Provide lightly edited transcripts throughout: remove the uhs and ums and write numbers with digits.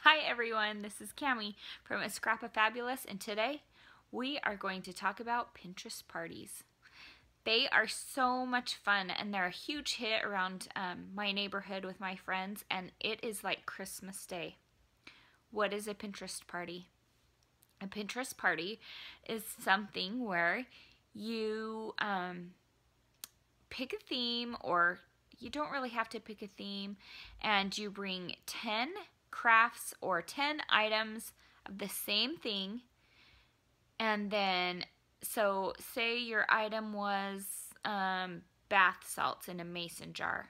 Hi everyone, this is Cami from A Scrap of Fabulous, and today we are going to talk about Pinterest parties. They are so much fun and they're a huge hit around my neighborhood with my friends, and it is like Christmas Day. What is a Pinterest party? A Pinterest party is something where you pick a theme, or you don't really have to pick a theme, and you bring 10 crafts or 10 items of the same thing. And then, so say your item was bath salts in a mason jar.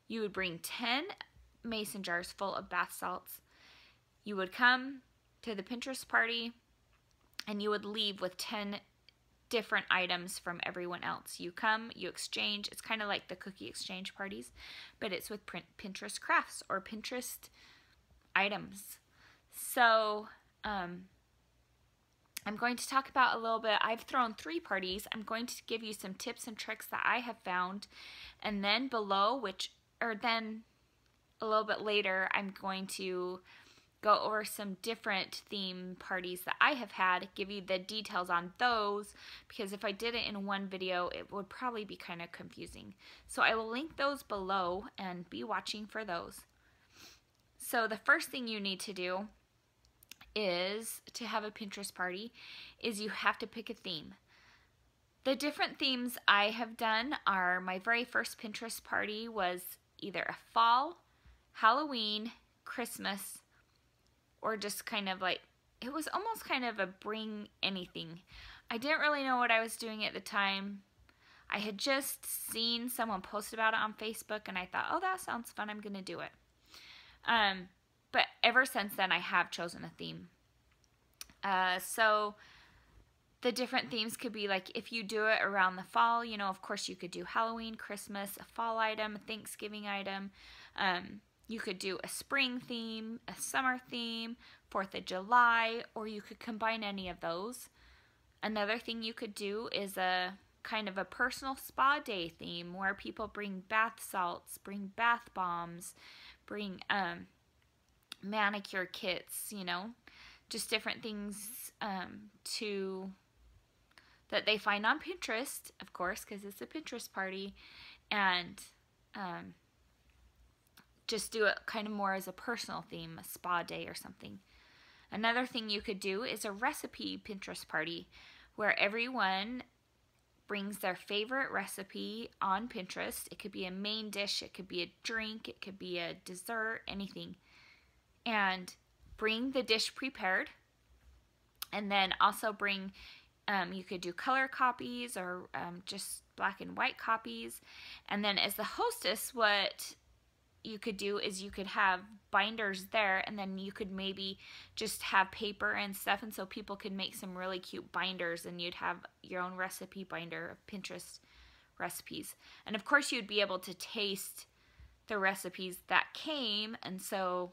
You would bring 10 mason jars full of bath salts. You would come to the Pinterest party and you would leave with 10 different items from everyone else. You come, you exchange. It's kind of like the cookie exchange parties, but it's with Pinterest crafts or Pinterest items. So I'm going to talk about a little bit. I've thrown 3 parties. I'm going to give you some tips and tricks that I have found, and then below, then a little bit later, I'm going to go over some different theme parties that I have had, give you the details on those, because if I did it in one video, it would probably be kind of confusing. So I will link those below and be watching for those. So the first thing you need to do is to have a Pinterest party is you have to pick a theme. The different themes I have done are, my very first Pinterest party was either a fall, Halloween, Christmas, or just kind of like, it was almost kind of a bring anything. I didn't really know what I was doing at the time. I had just seen someone post about it on Facebook and I thought, oh, that sounds fun, I'm gonna do it. But ever since then I have chosen a theme. So the different themes could be like, if you do it around the fall, you know, of course you could do Halloween, Christmas, a fall item, a Thanksgiving item. You could do a spring theme, a summer theme, 4th of July, or you could combine any of those. Another thing you could do is a kind of a personal spa day theme where people bring bath salts, bring bath bombs, bring manicure kits, you know, just different things that they find on Pinterest, of course, because it's a Pinterest party, and just do it kind of more as a personal theme, a spa day or something. Another thing you could do is a recipe Pinterest party where everyone brings their favorite recipe on Pinterest. It could be a main dish, it could be a drink, it could be a dessert, anything. And bring the dish prepared, and then also bring, you could do color copies or just black and white copies. And then as the hostess, what you could do is you could have binders there, and then you could maybe just have paper and stuff, and so people could make some really cute binders, and you'd have your own recipe binder of Pinterest recipes. And of course you'd be able to taste the recipes that came, and so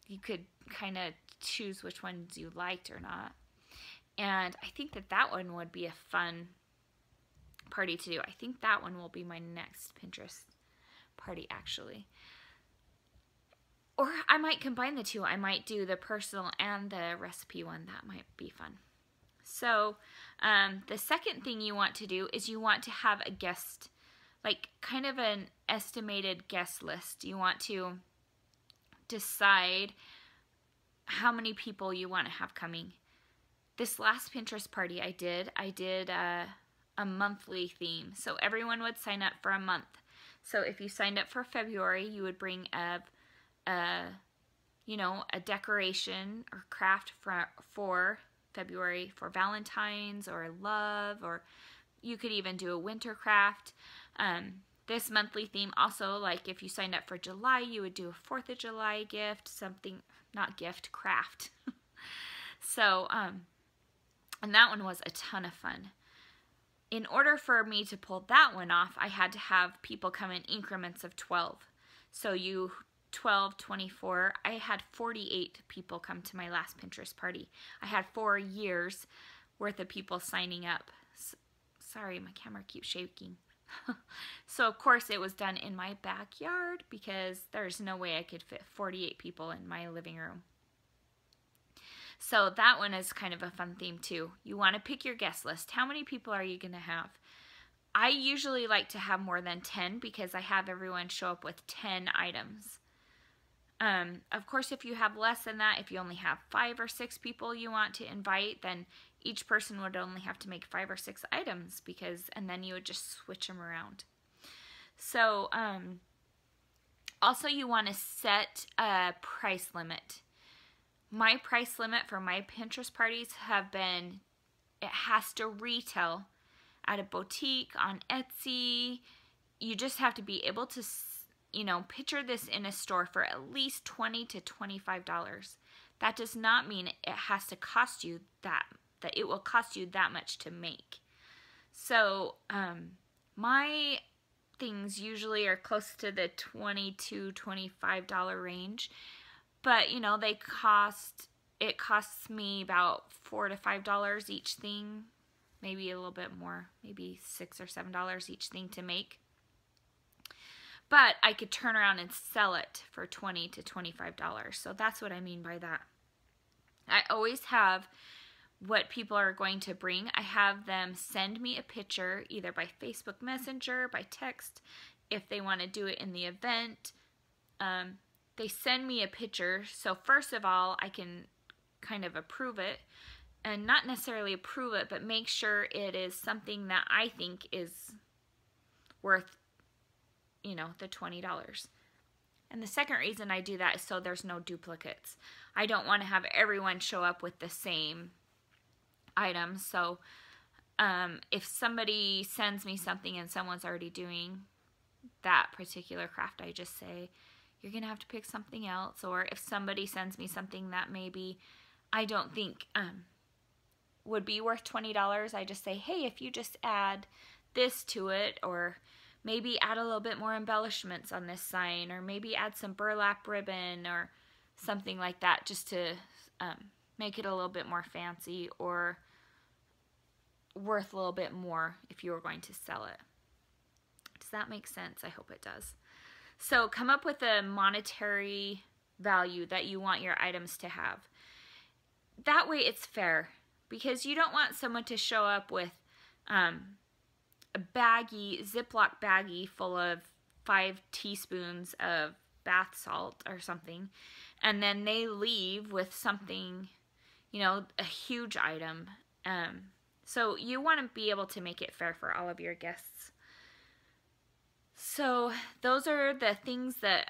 you could kind of choose which ones you liked or not. And I think that one would be a fun party to do. I think that one will be my next Pinterest party, actually. Or I might combine the two. I might do the personal and the recipe one. That might be fun. So the second thing you want to do is you want to have a guest, like kind of an estimated guest list. You want to decide how many people you want to have coming. This last Pinterest party I did a monthly theme. So everyone would sign up for a month. So if you signed up for February, you would bring a decoration or craft for February, for Valentine's or love, or you could even do a winter craft. This monthly theme also, like if you signed up for July, you would do a 4th of July gift, something, not gift, craft. So, and that one was a ton of fun. In order for me to pull that one off, I had to have people come in increments of 12. So 12, 24, I had 48 people come to my last Pinterest party. I had 4 years worth of people signing up. Sorry, my camera keeps shaking. So of course it was done in my backyard because there's no way I could fit 48 people in my living room. So that one is kind of a fun theme too. You want to pick your guest list. How many people are you going to have? I usually like to have more than 10 because I have everyone show up with 10 items. Of course, if you have less than that, if you only have 5 or 6 people you want to invite, then each person would only have to make 5 or 6 items and then you would just switch them around. So, also you want to set a price limit. My price limit for my Pinterest parties have been, it has to retail at a boutique, on Etsy. You just have to be able to, picture this in a store for at least $20 to $25. That does not mean it has to cost you that it will cost you that much to make. So, my things usually are close to the $20 to $25 range. But, it costs me about $4 to $5 each thing, maybe a little bit more, maybe $6 or $7 each thing to make. But I could turn around and sell it for $20 to $25. So that's what I mean by that. I always have what people are going to bring. I have them send me a picture either by Facebook Messenger, by text, if they want to do it in the event. They send me a picture, so first of all, I can kind of approve it, and not necessarily approve it, but make sure it is something that I think is worth, the $20. And the second reason I do that is so there's no duplicates. I don't want to have everyone show up with the same item, so if somebody sends me something and someone's already doing that particular craft, I just say, you're going to have to pick something else. Or if somebody sends me something that maybe I don't think would be worth $20, I just say, hey, if you just add this to it, or maybe add a little bit more embellishments on this sign, or maybe add some burlap ribbon or something like that, just to make it a little bit more fancy or worth a little bit more if you were going to sell it. Does that make sense? I hope it does. So come up with a monetary value that you want your items to have. That way it's fair, because you don't want someone to show up with a Ziploc baggie full of 5 teaspoons of bath salt or something, and then they leave with something, a huge item. So you want to be able to make it fair for all of your guests. So those are the things that,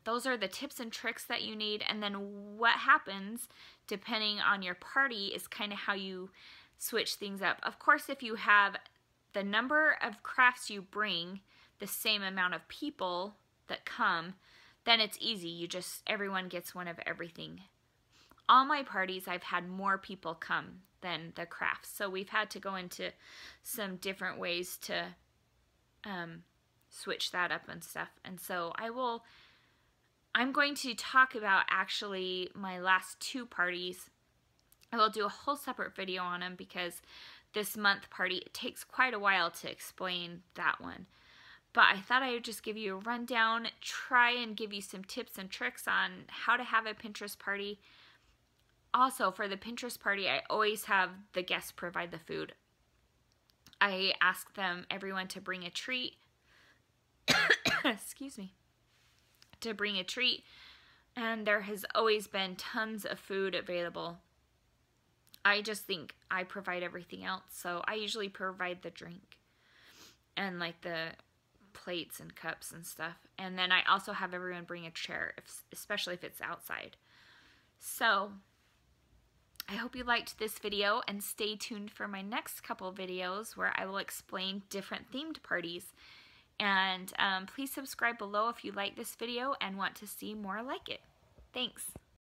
those are the tips and tricks that you need. And then what happens depending on your party is kind of how you switch things up. Of course, if you have the number of crafts you bring, the same amount of people that come, then it's easy. Everyone gets one of everything. All my parties, I've had more people come than the crafts. So we've had to go into some different ways to switch that up and stuff. And so I'm going to talk about actually my last 2 parties. I will do a whole separate video on them because this month party, it takes quite a while to explain that one. But I thought I would just give you a rundown, try and give you some tips and tricks on how to have a Pinterest party. Also, for the Pinterest party, I always have the guests provide the food. I ask everyone to bring a treat. Excuse me. To bring a treat. And there has always been tons of food available. I just think I provide everything else. So I usually provide the drink and like the plates and cups and stuff. And then I also have everyone bring a chair, especially if it's outside. So I hope you liked this video, and stay tuned for my next couple videos where I will explain different themed parties. And please subscribe below if you like this video and want to see more like it. Thanks.